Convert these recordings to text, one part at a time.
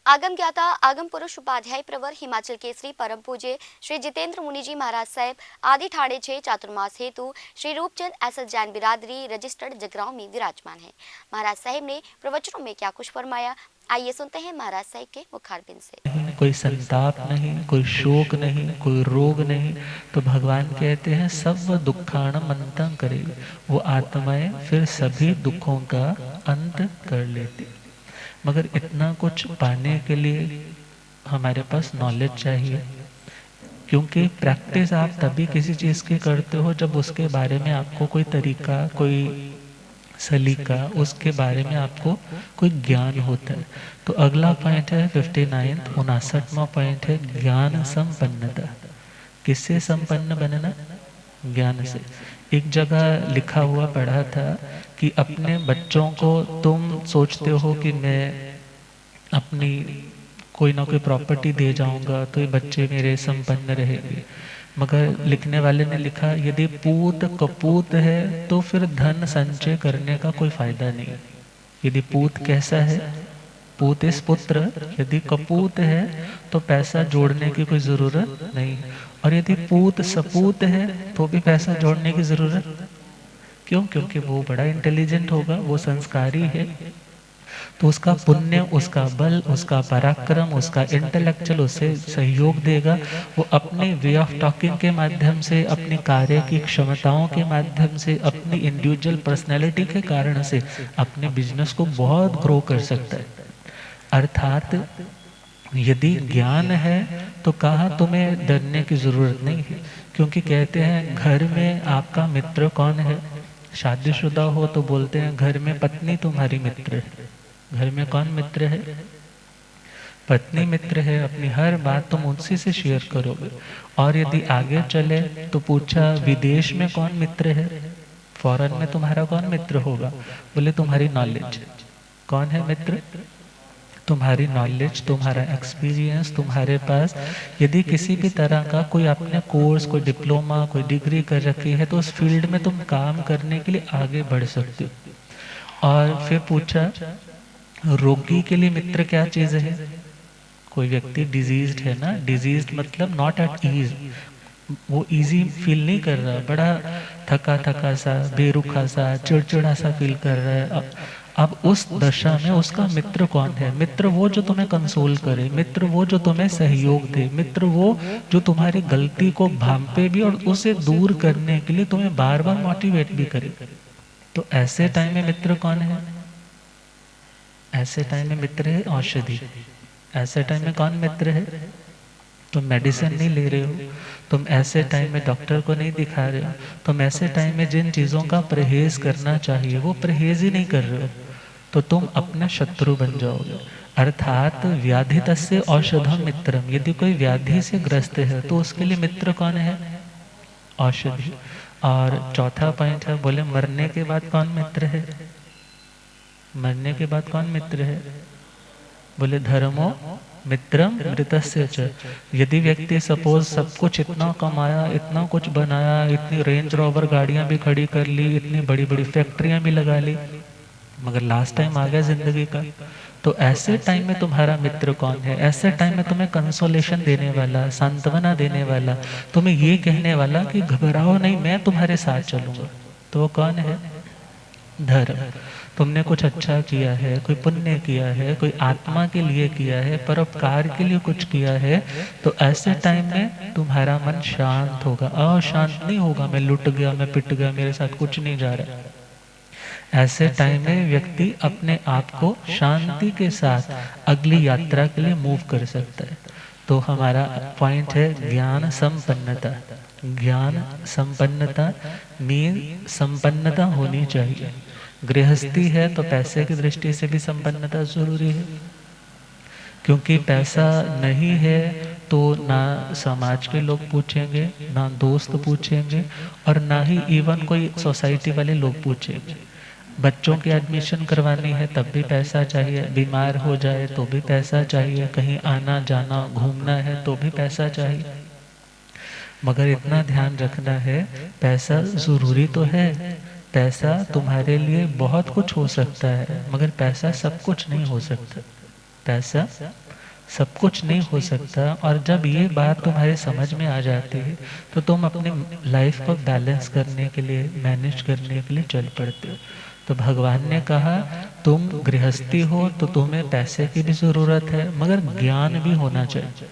आगम ज्ञाता आगम पुरुष उपाध्याय प्रवर हिमाचल केसरी परम पूज्य श्री जितेंद्र मुनि जी महाराज साहब आदि ठाणे 6 चातुर्मास हेतु श्री रूपचंद एसएस जैन बिरादरी रजिस्टर्ड जगरांव में विराजमान है। महाराज साहब ने प्रवचनों में क्या कुछ फरमाया, आइए सुनते हैं महाराज साहब के मुखारबिंद से। कोई संताप नहीं, कोई शोक नहीं, कोई रोग नहीं। तो भगवान कहते हैं सब दुखाणम अंतं करे, वो आत्माएं फिर सभी दुखों का अंत कर लेती। मगर इतना कुछ पाने के लिए हमारे पास नॉलेज चाहिए, क्योंकि प्रैक्टिस आप तभी किसी चीज़ की करते हो जब उसके बारे में आपको कोई तरीका, कोई सलीका, उसके बारे में आपको कोई ज्ञान होता है। तो अगला पॉइंट है 59, 59वां पॉइंट है ज्ञान संपन्नता। किससे संपन्न बनना? ज्ञान से। एक जगह लिखा हुआ पढ़ा था कि अपने बच्चों को तुम सोचते हो कि मैं अपनी कोई ना कोई प्रॉपर्टी दे जाऊंगा तो ये बच्चे मेरे संपन्न रहेंगे, मगर लिखने वाले ने लिखा यदि पूत कपूत है तो फिर धन संचय करने का कोई फायदा नहीं। यदि पूत कैसा है, पूत इस पुत्र, यदि कपूत है तो पैसा जोड़ने की कोई ज़रूरत नहीं, और यदि पूत सपूत है तो भी पैसा जोड़ने की ज़रूरत क्यों? क्योंकि वो बड़ा इंटेलिजेंट होगा, वो संस्कारी है, तो उसका पुण्य, उसका बल, उसका पराक्रम, उसका इंटेलेक्चुअल उसे सहयोग देगा। वो अपने वे ऑफ टॉकिंग के माध्यम से, अपने कार्य की क्षमताओं के माध्यम से, अपनी इंडिविजुअल पर्सनैलिटी के कारण से अपने बिजनेस को बहुत ग्रो कर सकता है। अर्थात यदि ज्ञान है तो कहा तुम्हें डरने की जरूरत नहीं है, क्योंकि कहते हैं घर में आपका मित्र कौन है? शादीशुदा हो तो बोलते हैं घर में पत्नी तुम्हारी मित्र है। घर में कौन मित्र है? पत्नी मित्र है। अपनी हर बात तुम उनसे से शेयर करोगे। और यदि आगे चले तो पूछा विदेश में कौन मित्र है? फॉरेन में तुम्हारा कौन मित्र होगा? बोले तुम्हारी नॉलेज। कौन है मित्र? तुम्हारी नॉलेज, तुम्हारा एक्सपीरियंस, तुम्हारे पास यदि किसी भी तरह का कोई आपने कोर्स, कोई डिप्लोमा, कोई डिग्री कर रखी है तो उस फील्ड में तुम काम करने के लिए आगे बढ़ सकते हो। और फिर पूछा रोगी के लिए मित्र क्या चीज़ है? कोई व्यक्ति डिजीज्ड है ना, डिजीज्ड मतलब नॉट एट ईज, वो इजी फील नहीं कर रहा, बड़ा थका थका सा, बेरुखा सा, चिड़चिड़ा सा फील कर रहा है। अब उस दशा में उसका मित्र कौन है? मित्र वो जो तुम्हें कंसोल करे, मित्र वो जो तुम्हें सहयोग दे, मित्र वो जो तुम्हारी गलती को भांपे भी और उसे दूर करने के लिए तुम्हें बार बार मोटिवेट भी करे। तो ऐसे टाइम में मित्र कौन है? ऐसे टाइम में मित्र है औषधि। ऐसे टाइम में कौन मित्र है? तुम मेडिसिन नहीं ले रहे हो, तुम ऐसे टाइम में डॉक्टर को नहीं दिखा रहे हो, तुम ऐसे टाइम में जिन चीज़ों का परहेज करना चाहिए वो परहेज ही नहीं कर रहे हो, तो तुम अपना शत्रु बन जाओगे। अर्थात व्याधि तस्य औषधम मित्रम। यदि कोई व्याधि से ग्रस्त है तो उसके लिए मित्र कौन है? औषधि। और चौथा पॉइंट है, बोले मरने के बाद कौन मित्र है? मरने के बाद कौन मित्र है? बोले धर्मो मित्रम मृतस्य च। यदि व्यक्ति सपोज सब कुछ इतना कमाया, इतना कुछ बनाया, इतनी रेंज रोवर गाड़ियां भी खड़ी कर ली, इतनी बड़ी बड़ी फैक्ट्रियां भी लगा ली, मगर लास्ट टाइम आ गया जिंदगी का, तो ऐसे टाइम में तुम्हारा मित्र कौन है? ऐसे टाइम में तुम्हें कंसोलेशन देने वाला, सांत्वना देने वाला, तुम्हें ये कहने वाला कि घबराओ नहीं, मैं तुम्हारे साथ चलूंगा, तो वो कौन है? धर्म। तुमने कुछ अच्छा किया है, कोई पुण्य किया है, कोई आत्मा के लिए किया है, परोपकार के लिए कुछ किया है, तो ऐसे टाइम में तुम्हारा मन शांत होगा। अशांत नहीं होगा, मैं लुट गया, मैं पिट गया, मेरे साथ कुछ नहीं जा रहा। ऐसे टाइम में व्यक्ति अपने आप को शांति के साथ अगली यात्रा के लिए मूव कर सकता है। तो हमारा पॉइंट है ज्ञान संपन्नता। ज्ञान संपन्नता मीन संपन्नता होनी चाहिए। गृहस्थी है तो पैसे की दृष्टि से भी संपन्नता जरूरी है, क्योंकि पैसा नहीं है तो ना समाज के लोग पूछेंगे, ना दोस्त पूछेंगे, और ना ही इवन कोई सोसाइटी वाले लोग पूछेंगे। बच्चों की एडमिशन करवानी है तब भी पैसा चाहिए, बीमार हो जाए तो भी पैसा चाहिए, कहीं आना जाना घूमना है तो भी पैसा चाहिए। मगर इतना ध्यान रखना है, पैसा जरूरी तो है, पैसा तुम्हारे लिए बहुत कुछ हो सकता है, मगर पैसा सब कुछ नहीं हो सकता। पैसा सब कुछ नहीं हो सकता। और जब ये बात तुम्हारे समझ में आ जाती है तो तुम अपने लाइफ को बैलेंस करने के लिए, मैनेज करने के लिए चल पड़ते हो। तो भगवान ने कहा तुम गृहस्थी हो तो तुम्हें पैसे की भी ज़रूरत है, मगर ज्ञान भी होना चाहिए।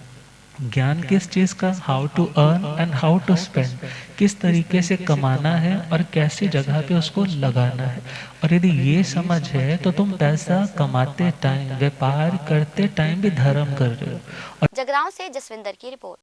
ज्ञान किस चीज़ का? How to earn and how to spend, किस तरीके से कमाना है और कैसी जगह पे उसको लगाना है। और यदि ये समझ है तो तुम पैसा कमाते टाइम, व्यापार करते टाइम भी धर्म कर रहे हो। जगरांव से जसविंदर की रिपोर्ट।